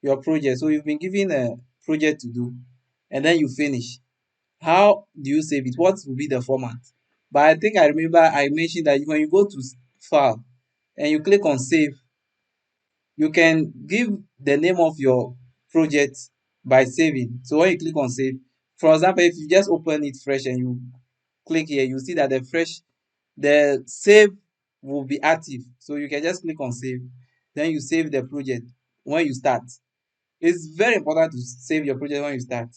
your project. So you've been given a project to do, and then you finish. How do you save it? What will be the format? But I think I remember I mentioned that when you go to file and you click on save, you can give the name of your project by saving. So when you click on save, for example, if you just open it fresh and you click here, you see that the save will be active. So you can just click on save, then you save the project when you start. It's very important to save your project when you start.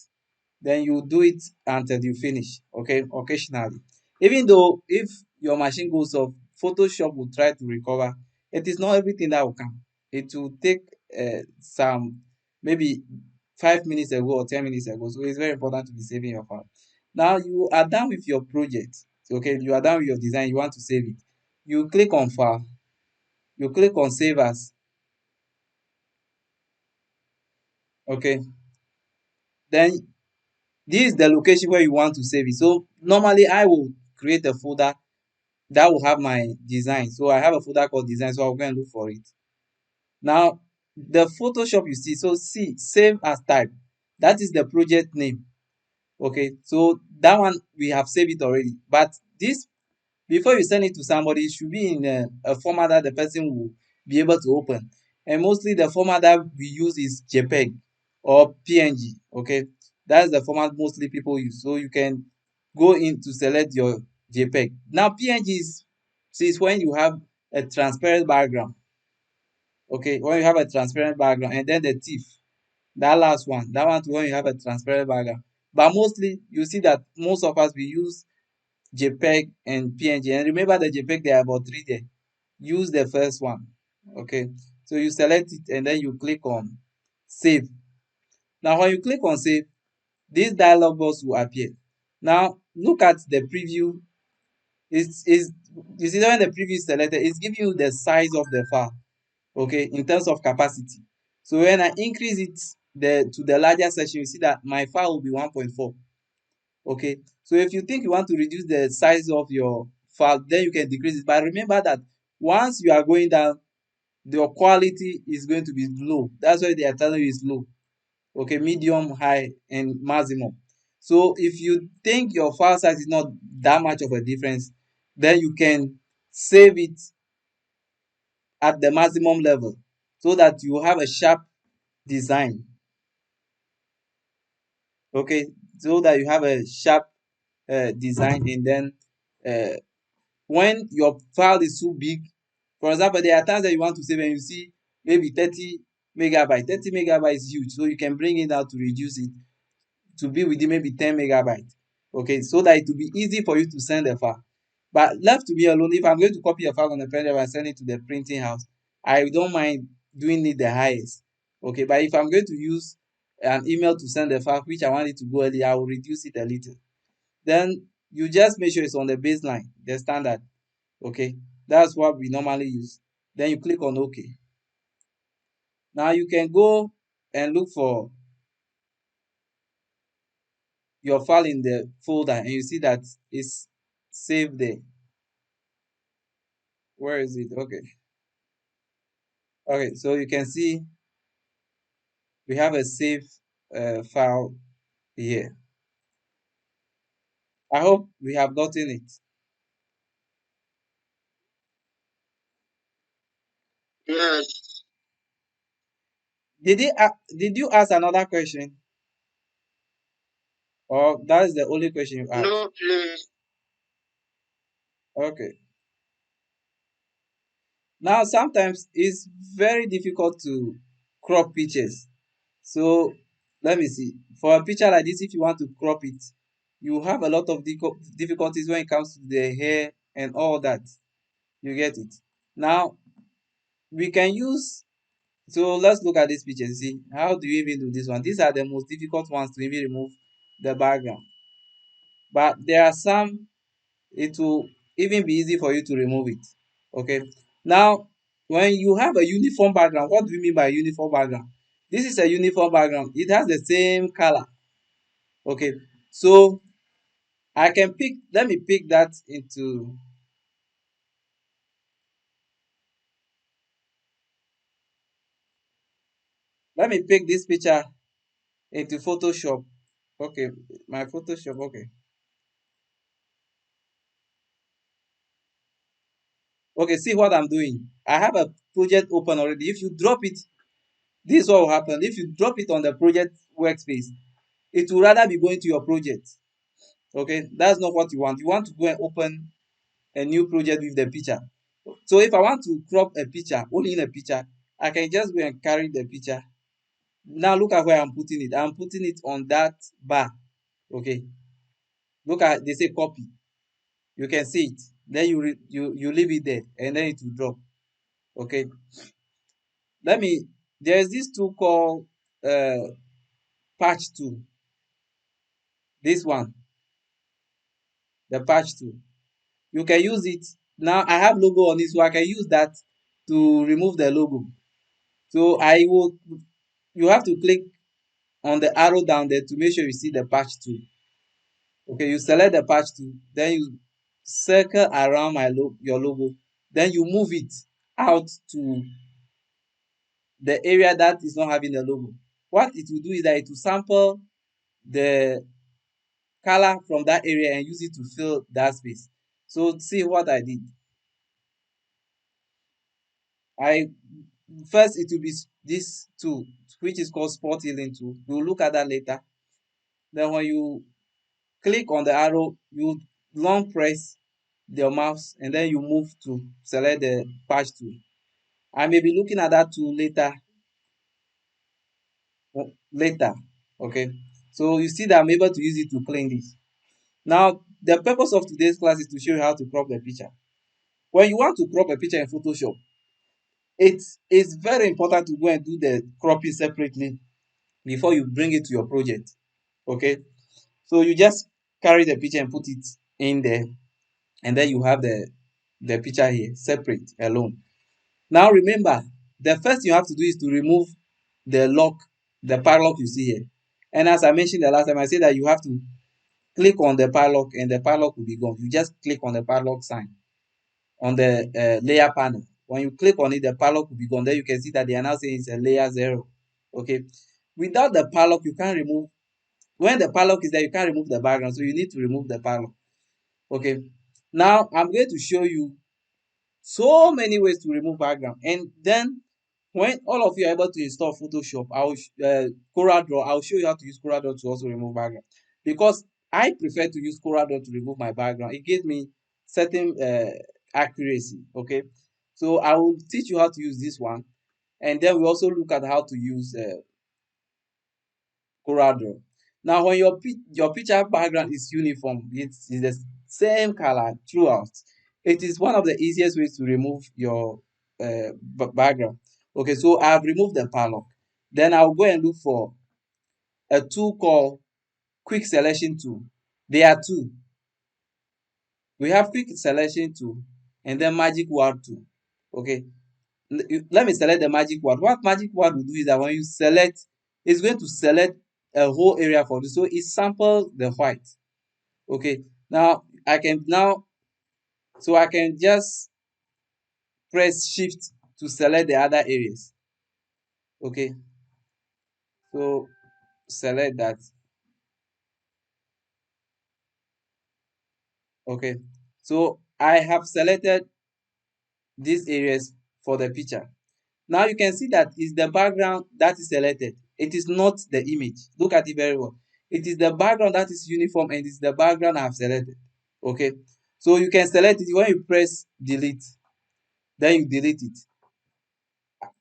Then you do it until you finish, okay, occasionally. Even though if your machine goes off, Photoshop will try to recover. It is not everything that will come. It will take some, maybe 5 minutes ago or 10 minutes ago. So it's very important to be saving your file. Now you are done with your project. Okay, you are done with your design, you want to save it. You click on file, you click on save as. Okay, then this is the location where you want to save it. So normally I will create a folder that will have my design. So I have a folder called design, so I'll go and look for it. Now, the Photoshop you see, so see, save as type. That is the project name. Okay, so that one we have saved it already. But this, before you send it to somebody, it should be in a format that the person will be able to open. And mostly the format that we use is JPEG or PNG. Okay, that's the format mostly people use. So you can go in to select your JPEG. Now PNG is when you have a transparent background. Okay, when you have a transparent background, and then the thief, that last one, that one when you have a transparent background. But mostly you see that most of us we use JPEG and PNG. And remember the JPEG, there are about three there. Use the first one. Okay. So you select it and then you click on save. Now when you click on save, this dialog box will appear. Now look at the preview. Is you see when the preview is selected, it's giving you the size of the file, okay, in terms of capacity. So when I increase it to the larger section, you see that my file will be 1.4. Okay, so if you think you want to reduce the size of your file, then you can decrease it. But remember that once you are going down, your quality is going to be low. That's why they are telling you it's low. Okay, medium, high, and maximum. So if you think your file size is not that much of a difference, then you can save it at the maximum level so that you have a sharp design. Okay, so that you have a sharp design, and then uh, when your file is too big, for example, there are times that you want to save and you see maybe 30 megabyte. 30 megabyte is huge, so you can bring it down to reduce it to be within maybe 10 megabyte. Okay, so that it will be easy for you to send the file. But left to me alone, if I'm going to copy a file on the pen drive and send it to the printing house, I don't mind doing it the highest. Okay, but if I'm going to use an email to send the file, which I want it to go early, I will reduce it a little. Then you just make sure it's on the baseline, the standard. Okay, that's what we normally use. Then you click on OK. Now you can go and look for your file in the folder and you see that it's saved there. Where is it? Okay. Okay, so you can see we have a save file here. I hope we have gotten it. Yes. Did you ask another question, or that is the only question you asked? No, please. Okay. Now sometimes it's very difficult to crop pictures. So let me see. For a picture like this, if you want to crop it, you have a lot of difficulties when it comes to the hair and all that. You get it. Now we can use. So let's look at this picture. See, how do you even do this one? These are the most difficult ones to even remove the background. But there are some, it will even be easy for you to remove it. Okay. Now, when you have a uniform background, what do we mean by uniform background? This is a uniform background. It has the same color. Okay. So I can pick, let me pick that into, Let me pick this picture into Photoshop. Okay, my Photoshop. Okay. Okay, see what I'm doing. I have a project open already. If you drop it, this is what will happen. If you drop it on the project workspace, it will rather be going to your project. Okay, that's not what you want. You want to go and open a new project with the picture. So if I want to crop a picture, only in a picture, I can just go and carry the picture. Now look at where I'm putting it. I'm putting it on that bar. Okay, look at, they say copy. You can see it. Then you leave it there, and then it will drop. Okay, let me. There's this tool called uh, patch tool. This one, the patch tool. You can use it. Now I have logo on it, so I can use that to remove the logo. So I will. You have to click on the arrow down there to make sure you see the patch tool. Okay, you select the patch tool, then you circle around your logo, then you move it out to the area that is not having the logo. What it will do is that it will sample the color from that area and use it to fill that space. So see what I did. I First it will be this tool which is called spot healing tool. We'll look at that later. Then when you click on the arrow, you long press your mouse and then you move to select the patch tool. I may be looking at that tool later. Okay. So you see that I'm able to use it to clean this. Now, the purpose of today's class is to show you how to crop the picture. When you want to crop a picture in Photoshop, it's very important to go and do the cropping separately before you bring it to your project. Okay. So you just carry the picture and put it in there, and then you have the picture here separate alone. Now remember, the first thing you have to do is to remove the lock, the padlock you see here. And as I mentioned the last time, I said that you have to click on the padlock and the padlock will be gone. You just click on the padlock sign on the layer panel. When you click on it, the padlock will be gone. Then you can see that they are now saying it's a layer 0. Okay. Without the padlock, you can't remove. When the padlock is there, you can't remove the background. So you need to remove the padlock. Okay. Now I'm going to show you so many ways to remove background, and then when all of you are able to install Photoshop, CorelDRAW, I'll show you how to use CorelDRAW to also remove background, because I prefer to use CorelDRAW to remove my background. It gives me certain accuracy. Okay, so I will teach you how to use this one, and then we also look at how to use CorelDRAW. Now, when your picture background is uniform, it's the same color throughout. It is one of the easiest ways to remove your background. Okay, so I've removed the padlock. Then I'll go and look for a tool called Quick Selection Tool. There are two. We have Quick Selection Tool and then Magic Word Tool. Okay, let me select the magic word. What magic word will do is that when you select, it's going to select a whole area for you. So it samples the white. Okay. Now I can just press shift to select the other areas. Okay. So select that. Okay. So I have selected these areas for the picture. Now you can see that is the background that is selected. It is not the image. Look at it very well. It is the background that is uniform and it's the background I have selected. Okay. So you can select it when you press delete. Then you delete it.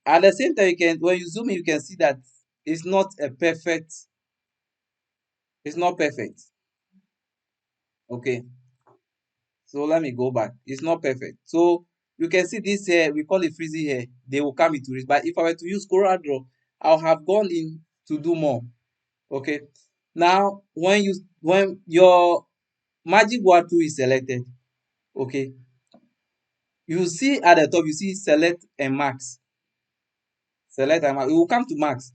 At the same time, you can when you zoom in, you can see that it's not a perfect, it's not perfect. Okay. So let me go back. It's not perfect. So you can see this here, we call it freezing here. They will come into it. But if I were to use CorelDRAW, I'll have gone in to do more. Okay. Now when your magic word tool is selected, okay, you see at the top, you see select and max. Select and max. We will come to max.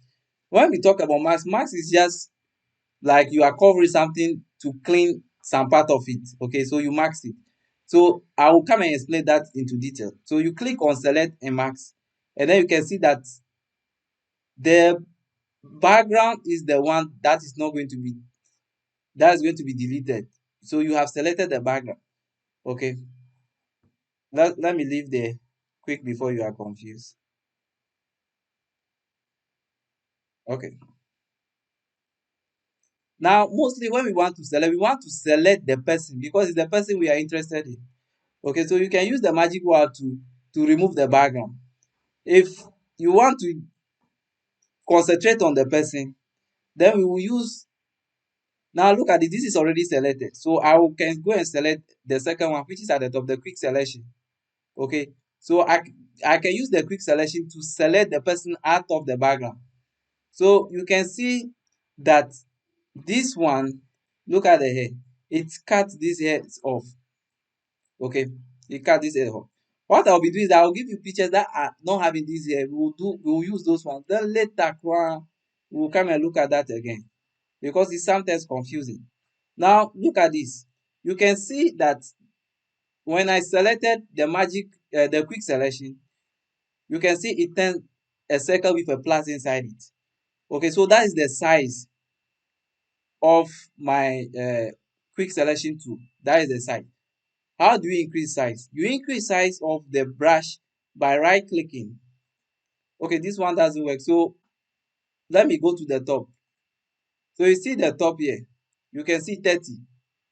When we talk about max, max is just like you are covering something to clean some part of it. Okay, so you max it. So I will come and explain that into detail. So you click on select and max, and then you can see that The background is the one that is not going to be that is going to be deleted. So you have selected the background. Okay. Let me leave there quick before you are confused. Okay. Now, mostly when we want to select the person because it's the person we are interested in. Okay, so you can use the magic word to remove the background. If you want to concentrate on the person, then we will use. Now look at it. This is already selected, so can go and select the second one, which is at the top, the quick selection. Okay, so I can use the quick selection to select the person out of the background. So you can see that this one, look at the hair, it cuts these hairs off. Okay, it cut this hair off. What I'll be doing is I'll give you pictures that are not having this hair. We will use those ones. Then later we will come and look at that again because it's sometimes confusing. Now look at this. You can see that when I selected the quick selection, you can see it turns a circle with a plus inside it. Okay, so that is the size of my quick selection tool. That is the size. How do you increase size? You increase size of the brush by right clicking. Okay, this one doesn't work. So let me go to the top. So you see the top here. You can see 30.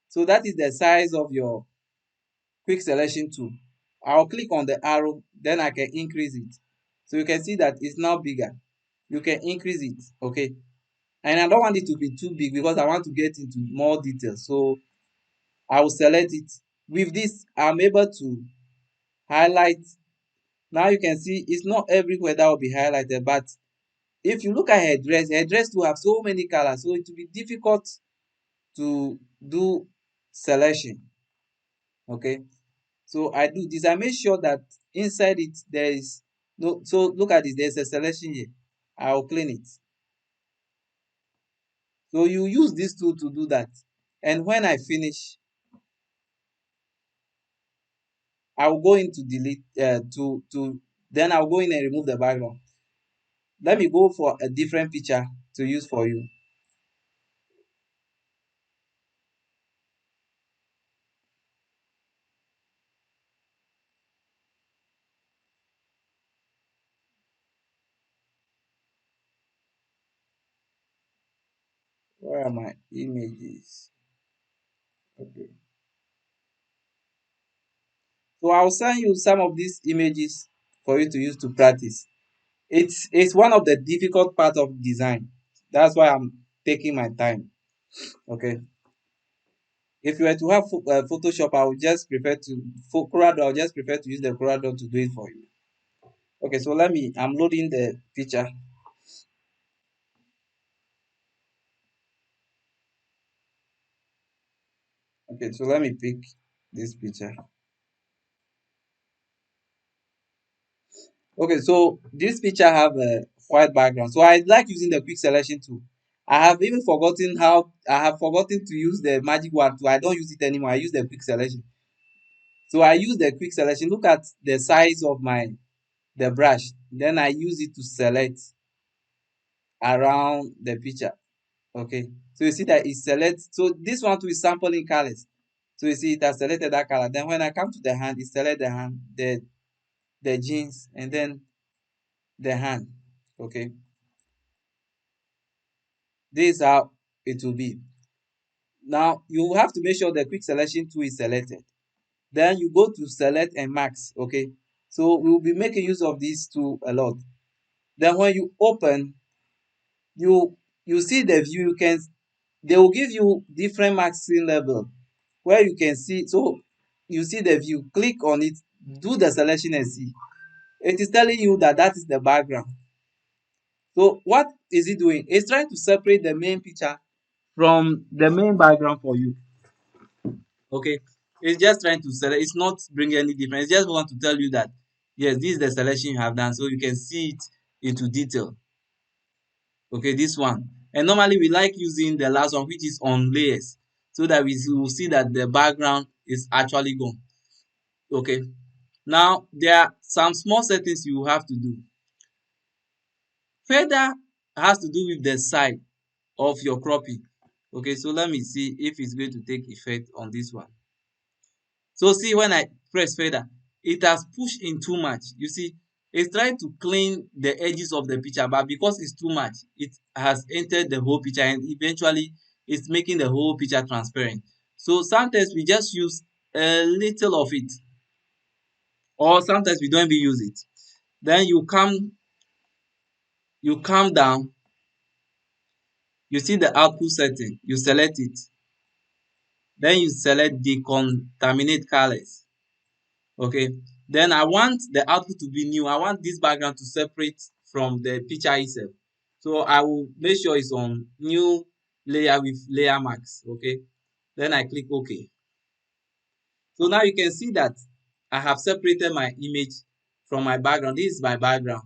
So that is the size of your quick selection tool. I'll click on the arrow, then I can increase it. So you can see that it's now bigger. You can increase it. Okay. And I don't want it to be too big because I want to get into more details. So I will select it. With this, I'm able to highlight. Now you can see it's not everywhere that will be highlighted, but if you look at headdress will have so many colors, so it will be difficult to do selection. Okay, so I do this. I make sure that inside it there is no. So look at this. There's a selection here. I'll clean it. So you use this tool to do that. And when I finish, I will go into delete to then I'll go in and remove the background. Let me go for a different picture to use for you. Where are my images? Okay. So I'll send you some of these images for you to use to practice. It's one of the difficult part of design. That's why I'm taking my time. Okay. If you were to have Photoshop, I would just prefer to for Corel I'll just prefer to use the Corel to do it for you. Okay, so I'm loading the picture. Okay, so let me pick this picture. Okay, so this picture have a white background. So I like using the quick selection tool. I have forgotten to use the magic wand tool. I don't use it anymore. I use the quick selection. So I use the quick selection. Look at the size of the brush. Then I use it to select around the picture. Okay. So you see that it selects. So this one too is sampling colors. So you see it has selected that color. Then when I come to the hand, it select the hand, the jeans, and then the hand. Okay. This is how it will be. Now you have to make sure the quick selection tool is selected. Then you go to select and max. Okay. So we will be making use of these two a lot. Then when you open, you you see the view. You can they will give you different maxing level where you can see. So you see the view. Click on it. Do the selection and see. It is telling you that that is the background. So what is it doing? It's trying to separate the main picture from the main background for you. Okay, it's just trying to select. It's not bringing any difference. It's just want to tell you that yes, this is the selection you have done, so you can see it into detail. Okay, this one. And normally we like using the last one, which is on layers, so that we will see that the background is actually gone. Okay. Now there are some small settings you have to do. Feather has to do with the side of your cropping. Okay, so let me see if it's going to take effect on this one. So see, when I press feather, it has pushed in too much. You see, it's trying to clean the edges of the picture, but because it's too much, it has entered the whole picture and eventually it's making the whole picture transparent. So sometimes we just use a little of it, or sometimes we don't even use it. Then you come down, you see the output setting, you select it, then you select decontaminate colors. Okay, then I want the output to be new. I want this background to separate from the picture itself. So I will make sure it's on new layer with layer marks. Okay, then I click OK. So now you can see that I have separated my image from my background. This is my background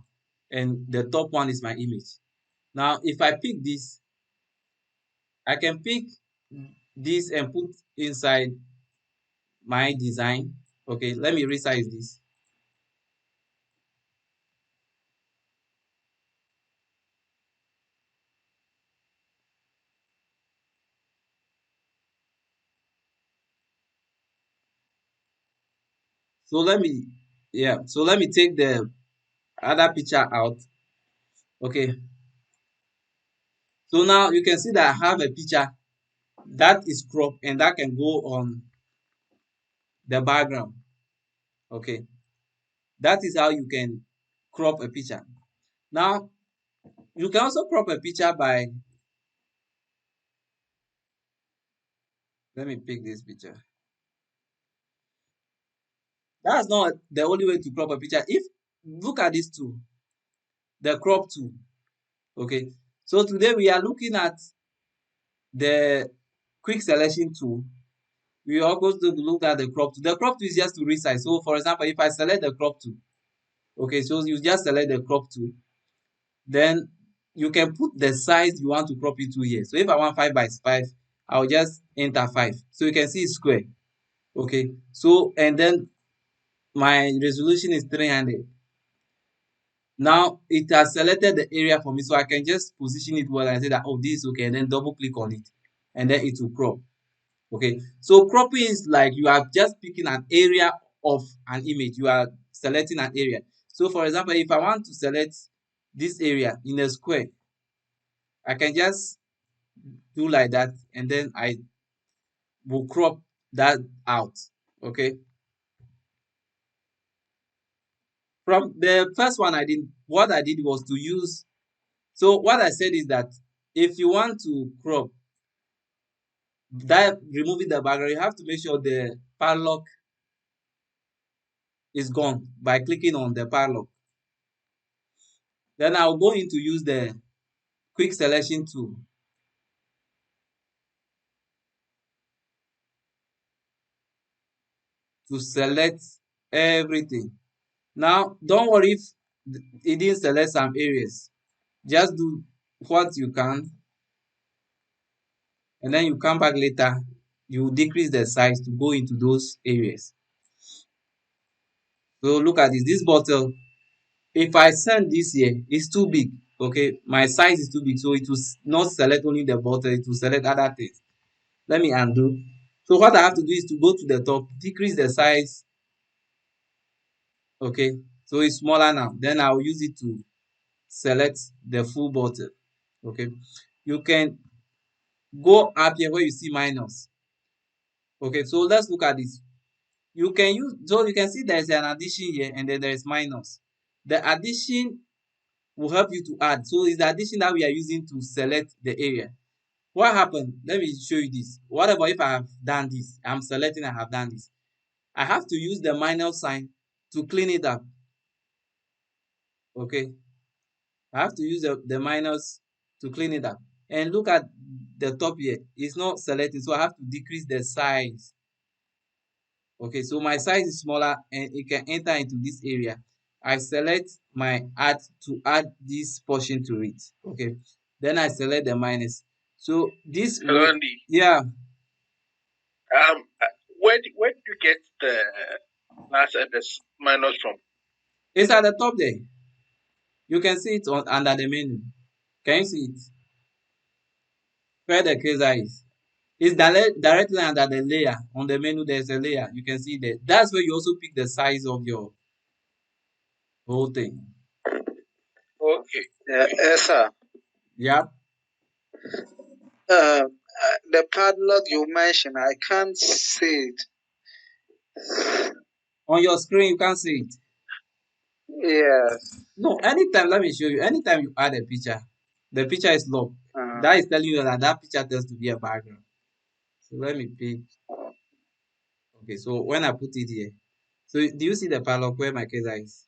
and the top one is my image. Now if I pick this, I can pick this and put inside my design. Okay, let me resize this. So let me take the other picture out. Okay, so now you can see that I have a picture that is cropped and that can go on the background. Okay, that is how you can crop a picture. Now you can also crop a picture by, let me pick this picture. That's not the only way to crop a picture. If look at this tool, the crop tool. Okay, so today we are looking at the quick selection tool. We are also going to look at the crop tool. The crop tool is just to resize. So for example, if I select the crop tool, okay, so you just select the crop tool, then you can put the size you want to crop it to here. So if I want 5 by 5, I'll just enter 5. So you can see it's square. Okay, so and then my resolution is 300. Now it has selected the area for me, so I can just position it well and say that, oh, this is okay, and then double click on it, and then it will crop. Okay, so cropping is like you are just picking an area of an image. You are selecting an area. So for example, if I want to select this area in a square, I can just do like that and then I will crop that out. Okay, from the first one I did, what I did was to use, so what I said is that if you want to crop that removing the background, you have to make sure the padlock is gone by clicking on the padlock. Then I'll go in to use the quick selection tool to select everything. Now, don't worry if it didn't select some areas. Just do what you can, and then you come back later. You decrease the size to go into those areas. So look at this. This bottle, if I send this here, it's too big. Okay, my size is too big, so it will not select only the bottle. It will select other things. Let me undo. So what I have to do is to go to the top, decrease the size. Okay, so it's smaller now. Then I'll use it to select the full bottle. Okay, you can go up here where you see minus. Okay, so let's look at this. You can use, so you can see there's an addition here and then there is minus. The addition will help you to add. So it's the addition that we are using to select the area. What happened? Let me show you this. What about if I have done this? I'm selecting, I have done this. I have to use the minus sign to clean it up. Okay, I have to use the minus to clean it up. And look at the top here. It's not selected, so I have to decrease the size. Okay, so my size is smaller and it can enter into this area. I select my add to add this portion to it. Okay, then I select the minus. So this Hello, way, Andy. yeah, Where did you get the plus and the minus from? it's at the top there. You can see it on under the menu. Can you see it? Where the cursor is. It's directly under the layer. On the menu, there's a layer. You can see that. That's where you also pick the size of your whole thing. Okay. Yes, sir. Yeah. The padlock you mentioned, I can't see it. On your screen, you can't see it. Yes. No, anytime, let me show you. Anytime you add a picture, the picture is locked. That is telling you that that picture tells to be a background. So let me pick. Okay, so when I put it here, so do you see the padlock where my cursor is?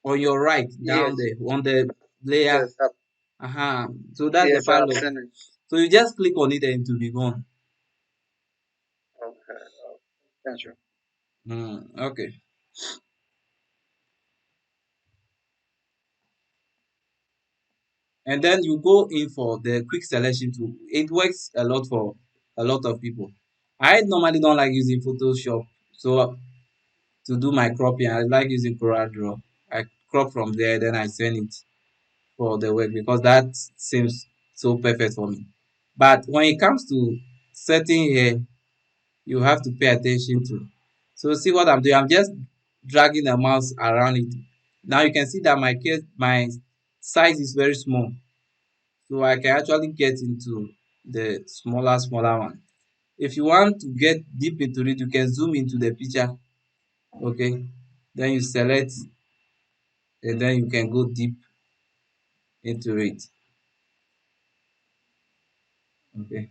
On your right, down Yes. there, on the layer. Yes. So that's the Yes, I've padlock. seen it. So you just click on it and it will be gone. Okay. Thank you. Okay. And then you go in for the quick selection tool. It works a lot for a lot of people. I normally don't like using Photoshop, so to do my cropping, I like using CorelDRAW. I crop from there, then I send it for the work because that seems so perfect for me. But when it comes to setting here, you have to pay attention to. So see what I'm doing. I'm just dragging the mouse around it. Now you can see that my size is very small. So I can actually get into the smaller one. If you want to get deep into it, you can zoom into the picture. Okay. Then you select and then you can go deep into it. Okay.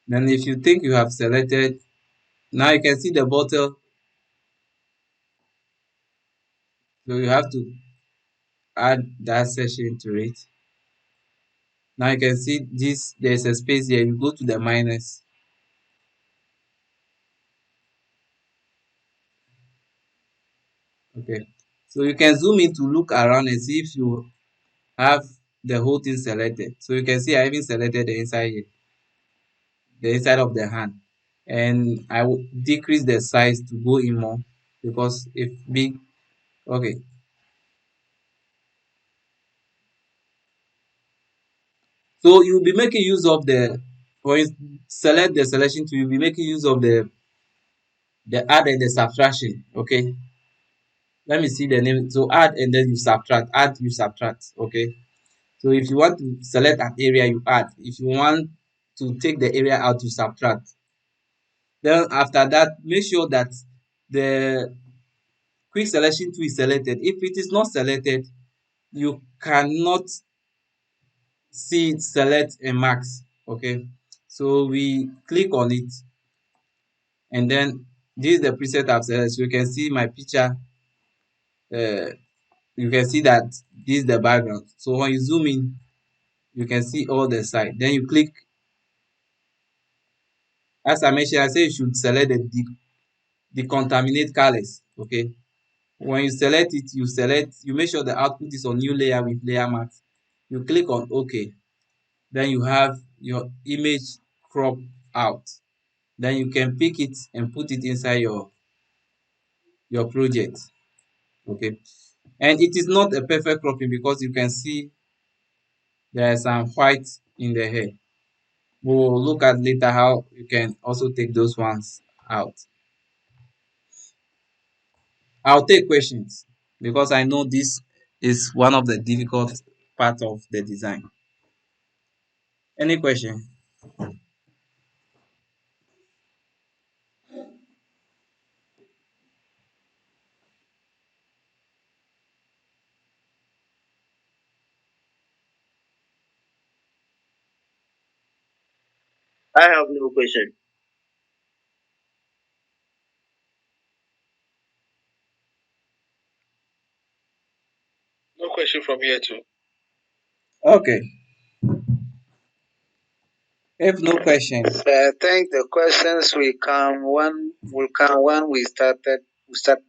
Then if you think you have selected, now you can see the bottle. So you have to add that section to it. Now you can see this, there's a space here. You go to the minus. Okay. So you can zoom in to look around and see if you have the whole thing selected. So you can see I even selected the inside here, the inside of the hand. And I will decrease the size to go in more because if big, okay. So you'll be making use of when you select the selection tool, you'll be making use of the add and the subtraction. Okay. Let me see the name. So add and then you subtract, add, you subtract. Okay. So if you want to select an area, you add. If you want to take the area out, you subtract. Then after that, make sure that the quick selection tool is selected. If it is not selected, you cannot see it select a max. Okay. So we click on it and then this is the preset I've selected. So you can see my picture. Uh, you can see that this is the background. So when you zoom in, you can see all the side. Then you click, as I mentioned, I say you should select decontaminate colors. Okay. When you select it, you make sure the output is on new layer with layer mask. You click on OK. Then you have your image crop out. Then you can pick it and put it inside your project. Okay. And it is not a perfect cropping because you can see there is some white in the hair. We'll look at later how you can also take those ones out. I'll take questions because I know this is one of the difficult part of the design. Any question? I have no question. No question from here too. Okay. If no question, So I think the questions will come when we start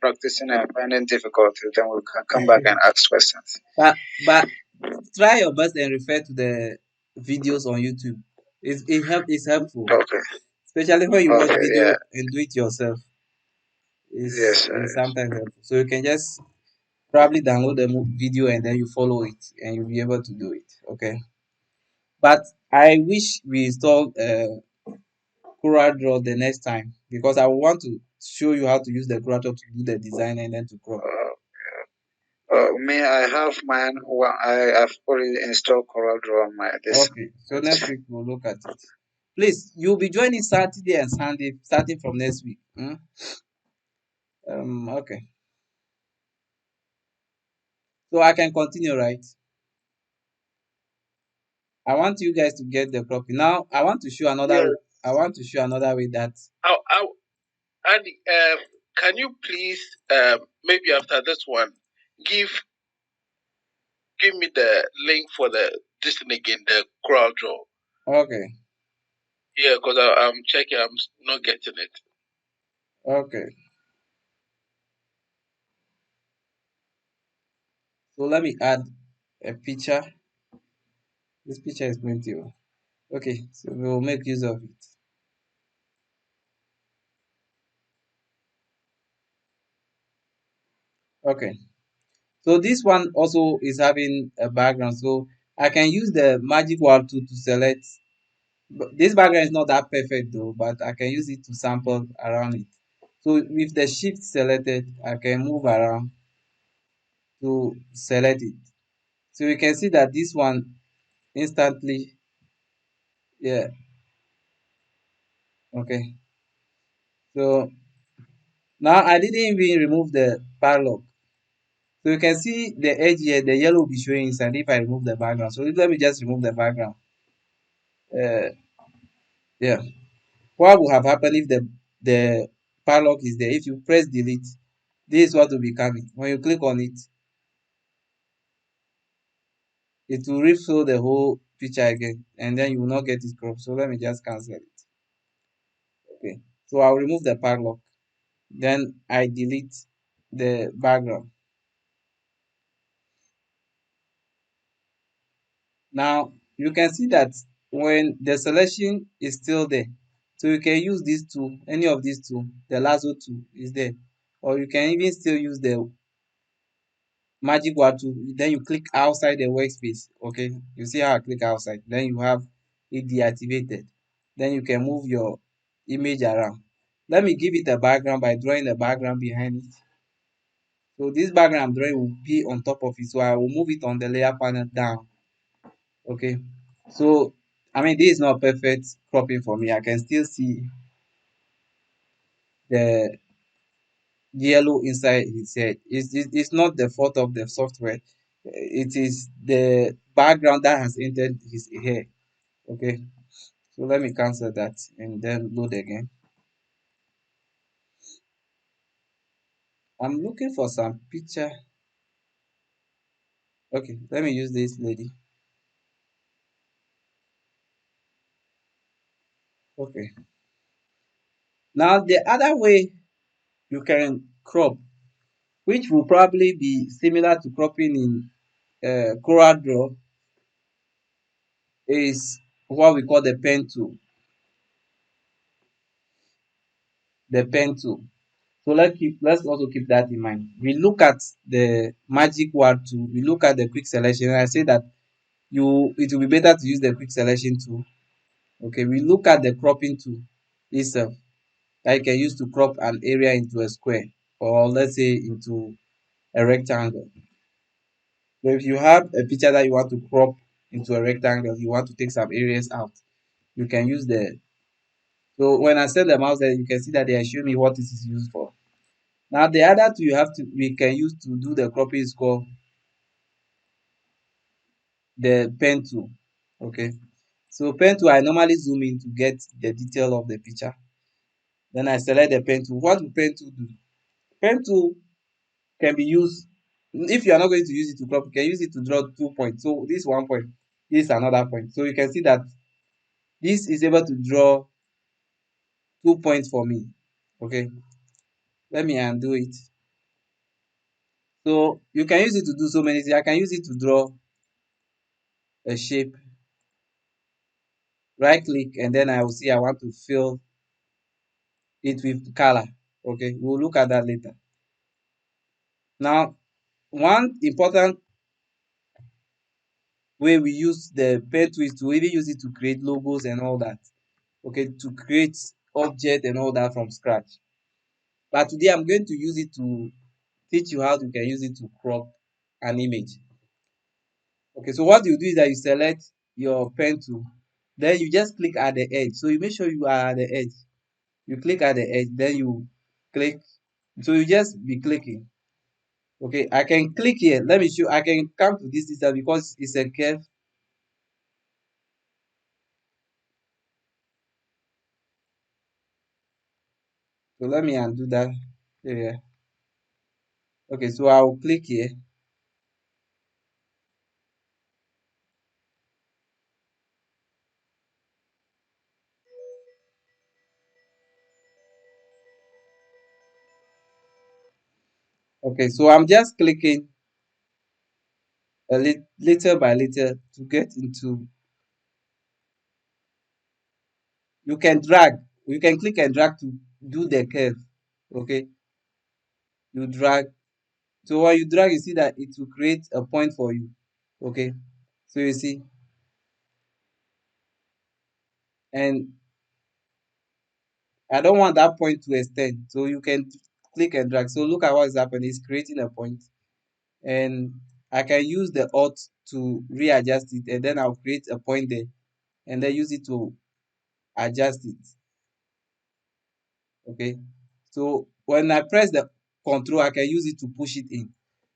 practicing and finding difficulties. Then we can come back and ask questions. but try your best and refer to the videos on YouTube. It's helpful. Okay. especially when you watch Okay, yeah. video and do it yourself. Yes, Is yes. sometimes helpful. So you can just probably download the video and then you follow it and you'll be able to do it. Okay. But I wish we installed CorelDRAW the next time because I want to show you how to use the CorelDRAW to do the design and then to crop. Me, I have mine. Well, I've already installed CorelDRAW on my this. Okay, so next week we'll look at it. Please, you'll be joining Saturday and Sunday starting from next week. Okay. So I can continue, right? I want you guys to get the copy. Now I want to show another Yeah. I want to show another way that Andy, can you please, maybe after this one, give give me the link for the this thing again, the crowd draw. okay, Yeah, because I'm checking, I'm not getting it. okay. So let me add a picture. This picture is going to okay, so we will make use of it. Okay. So this one also is having a background. So I can use the magic wand tool to select. This background is not that perfect though, but I can use it to sample around it. So with the shift selected, I can move around to select it. So you can see that this one instantly, yeah, okay. So now I didn't even remove the padlock. So you can see the edge here, the yellow will be showing inside if I remove the background. So let me just remove the background. Uh, yeah. What will have happened if the padlock is there? If you press delete, this is what will be coming. When you click on it, it will refill the whole picture again, and then you will not get it cropped. So let me just cancel it. Okay. So I'll remove the padlock. Then I delete the background. Now you can see that when the selection is still there, so you can use this tool, any of these two, the lasso tool is there, or you can even still use the magic wand tool. Then you click outside the workspace. Okay, you see how I click outside. Then you have it deactivated. Then you can move your image around. Let me give it a background by drawing the background behind it. So this background I'm drawing will be on top of it. So I will move it on the layer panel down. Okay. So I mean this is not perfect cropping for me. I can still see the yellow inside his head. It's not the fault of the software. It is the background that has entered his hair. Okay. So let me cancel that and then load again. I'm looking for some picture. Okay, let me use this lady. Okay. Now the other way you can crop, which will probably be similar to cropping in CorelDRAW, is what we call the pen tool. The pen tool. So let's also keep that in mind. We look at the magic wand tool. We look at the quick selection. And I say that it will be better to use the quick selection tool. Okay, we look at the cropping tool itself that you can use to crop an area into a square or let's say into a rectangle. So if you have a picture that you want to crop into a rectangle, you want to take some areas out, you can use the. So when I set the mouse there, you can see that they are showing me what this is used for. Now the other two we can use to do the cropping is called the pen tool. Okay. So pen tool I normally zoom in to get the detail of the picture. Then I select the pen tool. What will pen tool do? Pen tool can be used if you are not going to use it to crop, you can use it to draw 2 points. So this 1 point, this another point. So you can see that this is able to draw 2 points for me. Okay, let me undo it. So you can use it to do so many things. I can use it to draw a shape. Right click and then I will see I want to fill it with color. Okay, we'll look at that later. Now, one important way we use the pen tool is to even use it to create logos and all that. Okay, to create object and all that from scratch. But today I'm going to use it to teach you how you can use it to crop an image. Okay, so what you do is that you select your pen tool, then you just click at the edge. So you make sure you are at the edge. You click at the edge, then you click. So you just be clicking. Okay, I can click here. Let me show. I can come to this distance because it's a curve. So let me undo that area. Okay, so I will click here. Okay, so I'm just clicking a little by little to get into. You can drag. You can click and drag to do the curve. Okay, you drag. So when you drag, you see that it will create a point for you. Okay, so you see, and I don't want that point to extend. So you can click and drag. So look at what is happening. It's creating a point, and I can use the Alt to readjust it, and then I'll create a point there, and then use it to adjust it. Okay, so when I press the Control, I can use it to push it in.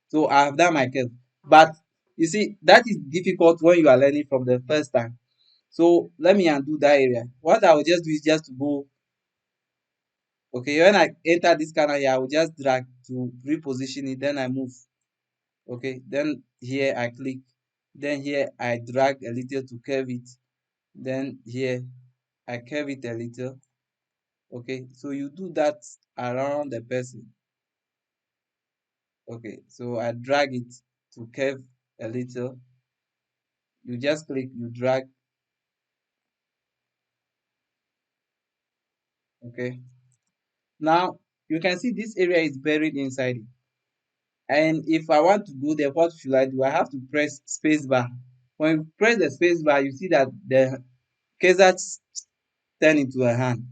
So I have done my curve, but you see that is difficult when you are learning from the first time. So let me undo that area. What I will just do is just to go. Okay, when I enter this corner here, I will just drag to reposition it, then I move. Okay, then here I click, then here I drag a little to curve it, then here I curve it a little. Okay, so you do that around the person. Okay, so I drag it to curve a little. You just click, you drag. Okay, now you can see this area is buried inside it. And if I want to go there, what should I do? I have to press spacebar. When you press the spacebar, you see that the cursor turn into a hand.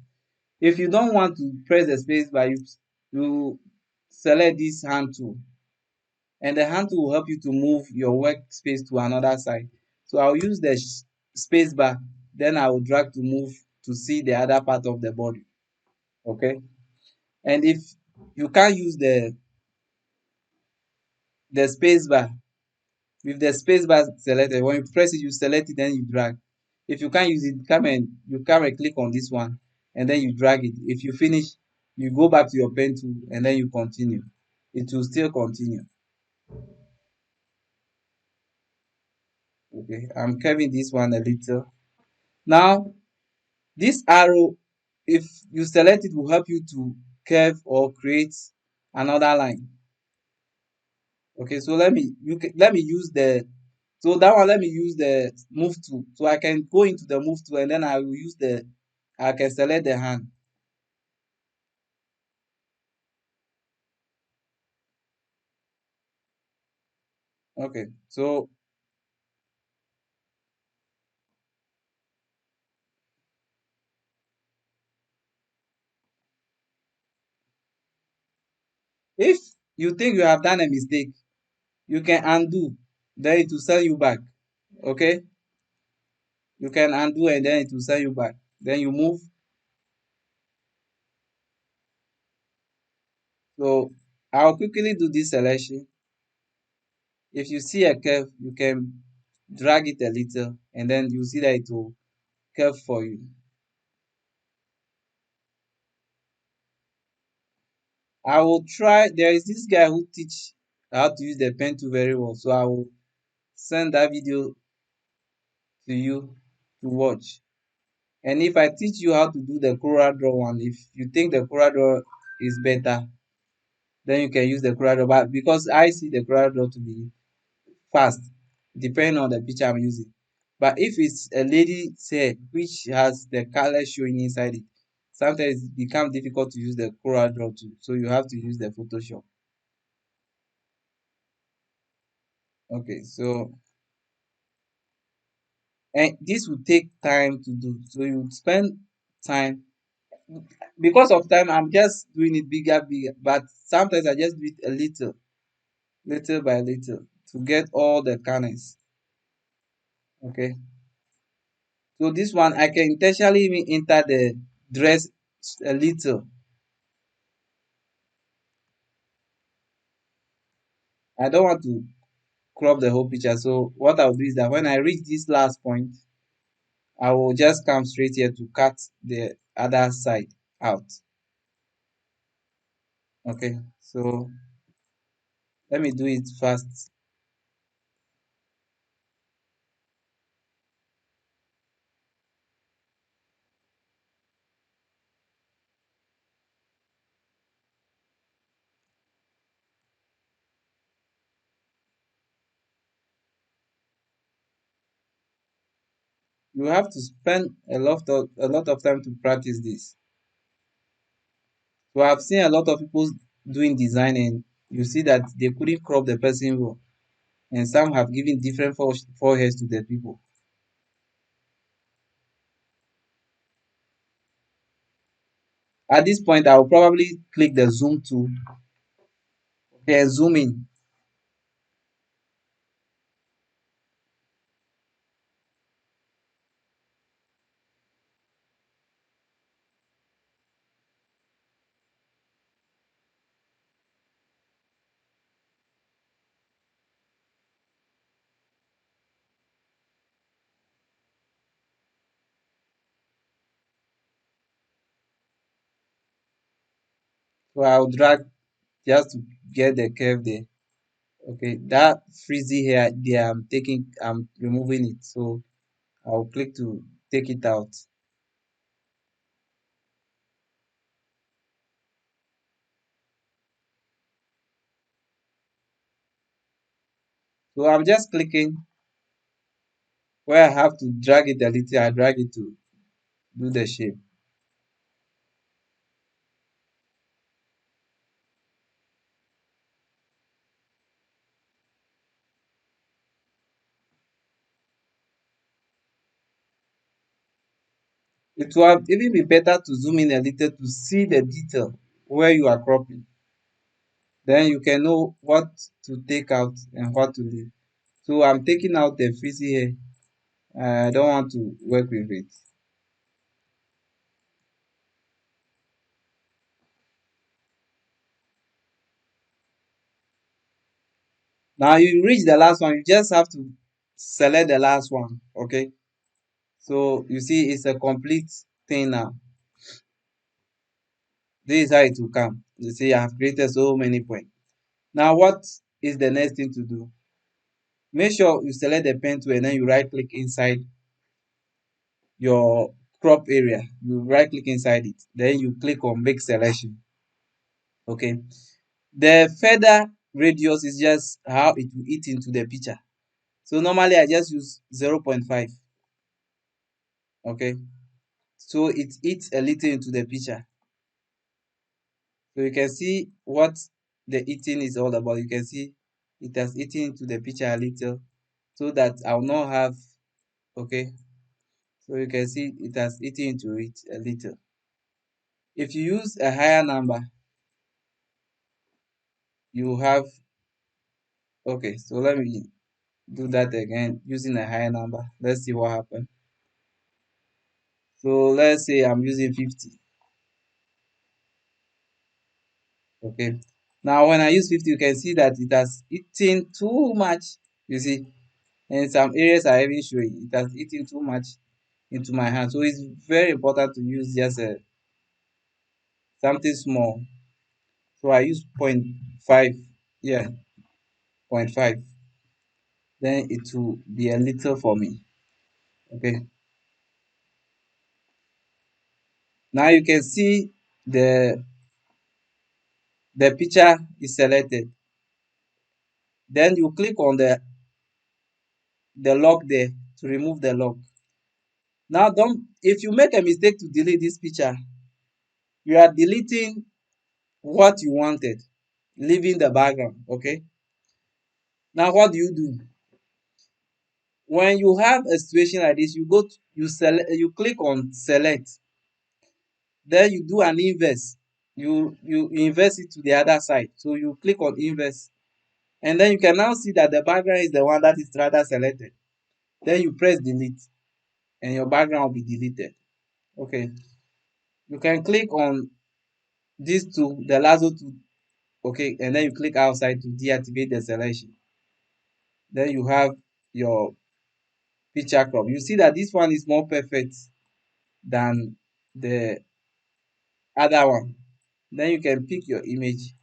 If you don't want to press the spacebar, you select this hand tool, and the hand tool will help you to move your workspace to another side. So I'll use the spacebar, then I will drag to move to see the other part of the body. Okay, and if you can't use the spacebar, with the spacebar selected, when you press it, you select it, then you drag. If you can't use it, you come and click on this one, and then you drag it. If you finish, you go back to your pen tool, and then you continue. It will still continue. Okay, I'm curving this one a little. Now, this arrow, if you select it, will help you to curve or create another line. Okay, so let me use the so that one let me use the move tool. So I can go into the move tool, and then I will use the I can select the hand. Okay, so if you think you have done a mistake, you can undo, then it will send you back. Okay, you can undo, and then it will send you back. Then you move. So I'll quickly do this selection. If you see a curve, you can drag it a little, and then you see that it will curve for you. I will try. There is this guy who teach how to use the pen tool very well, so I will send that video to you to watch. And if I teach you how to do the Corel Draw one, if you think the Corel Draw is better, then you can use the Corel Draw. But because I see the Corel Draw to be fast, depending on the picture I'm using. But if it's a lady's hair which has the color showing inside it, sometimes it becomes difficult to use the CorelDRAW too, so you have to use the Photoshop. Okay, so and this will take time to do, so you spend time. Because of time, I'm just doing it bigger, but sometimes I just do it a little by little, to get all the corners. Okay, so this one I can intentionally even enter the dress a little. I don't want to crop the whole picture, so what I'll do is that when I reach this last point, I will just come straight here to cut the other side out. Okay, so let me do it fast. You have to spend a lot of time to practice this. So I've seen a lot of people doing design, and you see that they couldn't crop the person well, and some have given different foreheads to the people. At this point, I will probably click the zoom tool and zoom in. So I'll drag just to get the curve there. Okay, that frizzy hair there, I'm removing it. So I'll click to take it out. So I'm just clicking where I have to drag it a little, I drag it to do the shape. It will even be better to zoom in a little to see the detail where you are cropping. Then you can know what to take out and what to leave. So I'm taking out the frizzy hair. I don't want to work with it. Now you reach the last one, you just have to select the last one. Okay. So you see it's a complete thing now. This is how it will come. You see, I have created so many points. Now what is the next thing to do? Make sure you select the pen tool and then you right click inside your crop area. You right click inside it. Then you click on make selection. Okay. The feather radius is just how it will eat into the picture. So normally I just use 0.5. Okay. So it eats a little into the picture. So you can see what the eating is all about. You can see it has eaten into the picture a little, so that I will not have, okay. So you can see it has eaten into it a little. If you use a higher number, you have, okay, so let me do that again using a higher number. Let's see what happens. So let's say I'm using 50. Okay. Now when I use 50, you can see that it has eaten too much. You see, and some areas are even showing it has eaten too much into my hand. So it's very important to use just something small. So I use point 0.5. Yeah, point 0.5. Then it will be a little for me. Okay. Now you can see the the picture is selected. Then you click on the lock there to remove the lock. Now don't, if you make a mistake to delete this picture, You are deleting what you wanted, leaving the background. Okay. Now what do? When you have a situation like this, you click on select, then you do an inverse. You inverse it to the other side. So you click on inverse, and then you can now see that the background is the one that is rather selected. Then you press delete, and your background will be deleted. Okay. You can click on these two, the lasso tool. Okay, and then you click outside to deactivate the selection. Then you have your picture crop. You see that this one is more perfect than the other one. Then you can pick your image.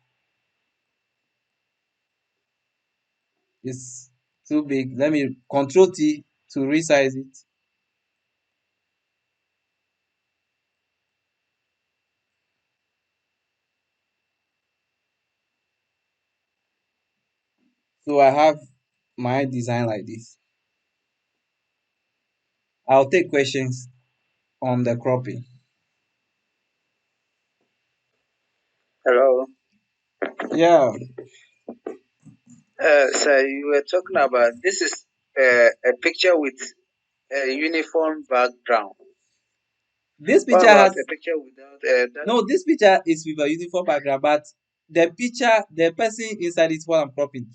It's too big. Let me Control T to resize it. So I have my design like this. I'll take questions on the cropping. Hello. Yeah, So you were talking about this is a picture with a uniform background. this What picture about a has picture without that? no. This picture is with a uniform background, but the person inside is what I'm cropping.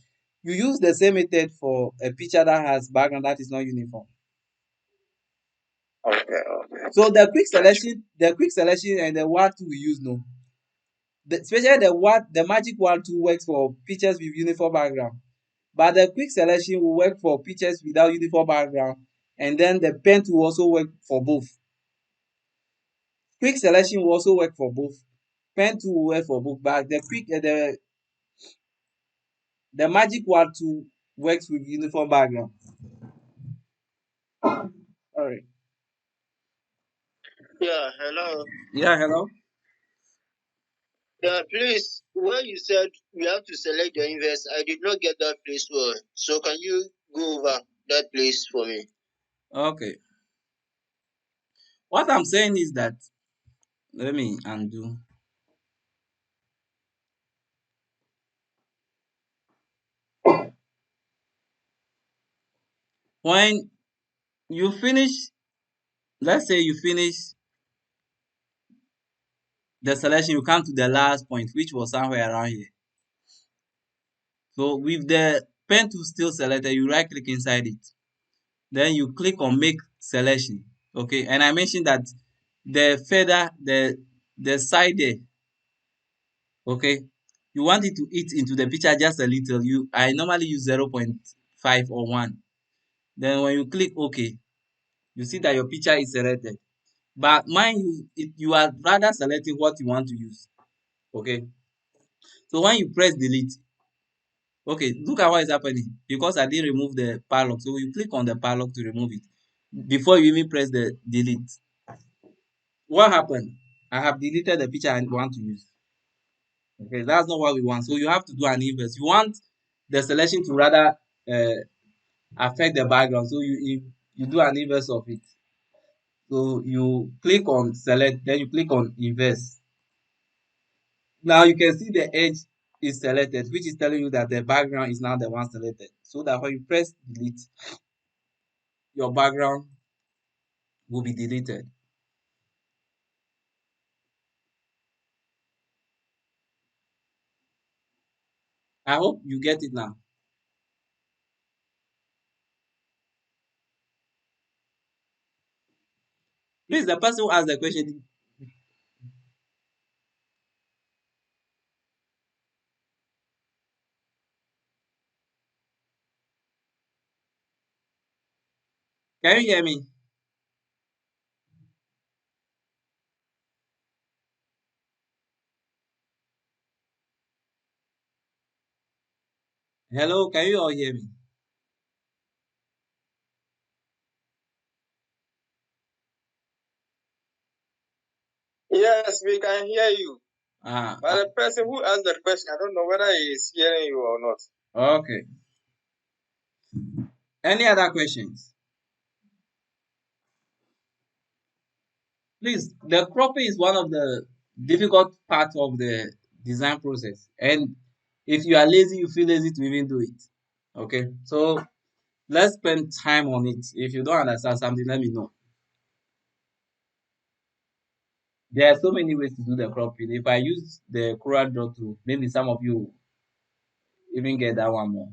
You use the same method for a picture that has background that is not uniform. Okay, okay. So Got you. the quick selection and the word tool we use no. Especially the magic word tool works for pictures with uniform background. But the quick selection will work for pictures without uniform background, and then the pen tool also work for both. Quick selection will also work for both. Pen tool will work for both, but the magic word tool works with uniform background. Alright. Yeah, hello. Yeah, hello. Yeah, please, when you said you have to select the inverse, I did not get that place well. So can you go over that place for me? Okay. What I'm saying is that let me undo. When you finish, let's say you finish the selection, you come to the last point, which was somewhere around here. So with the pen tool still selected, you right click inside it. Then you click on make selection. Okay, and I mentioned that the feather, the side there, okay, you want it to eat into the picture just a little. I normally use 0.5 or 1. Then when you click OK, you see that your picture is selected. But mine, you are rather selecting what you want to use. Okay, so when you press delete, okay, look at what is happening because I didn't remove the padlock. So you click on the padlock to remove it before you even press the delete. What happened? I have deleted the picture I want to use. Okay, that's not what we want. So you have to do an inverse. You want the selection to rather uh, affect the background. So you do an inverse of it. So you click on select, then you click on inverse. Now you can see the edge is selected, which is telling you that the background is now the one selected. So that when you press delete, your background will be deleted. I hope you get it now. Please, the person who asked the question, can you hear me? Hello, can you all hear me? Yes, we can hear you. Ah, But the person who asked the question, I don't know whether he is hearing you or not. okay. Any other questions? Please, the cropping is one of the difficult part of the design process. And if you are lazy, you feel lazy to even do it. Okay, so let's spend time on it. If you don't understand something, let me know. There are so many ways to do the cropping. If I use the Corel Draw tool, maybe some of you even get that one more.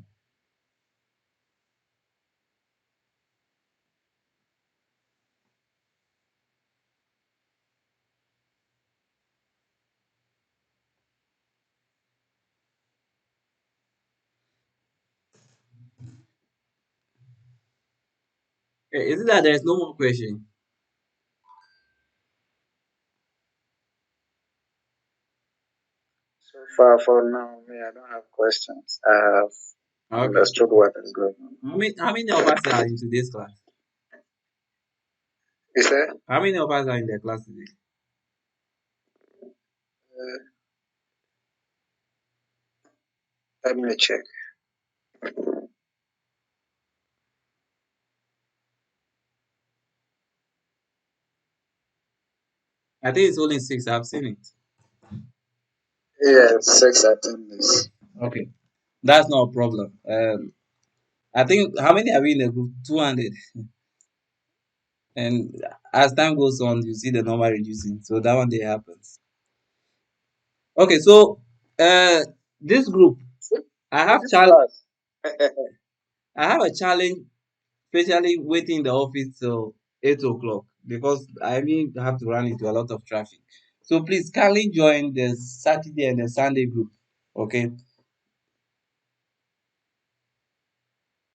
Okay, is it that there is no more question? So far, for now, me, I don't have questions. I have Okay. understood what is going on. How many of us are in today's class? You say? How many of us are in the class today? Uh, Let me check. I think it's only six. I've seen it. Yeah, 6 attendees. Okay, that's not a problem. I think how many are we in the group? 200. And as time goes on, you see the number reducing. So that one day happens. Okay, so this group, I have This chal class. I have a challenge, especially waiting in the office till 8 o'clock because I mean have to run into a lot of traffic. So please kindly join the Saturday and the Sunday group. Okay.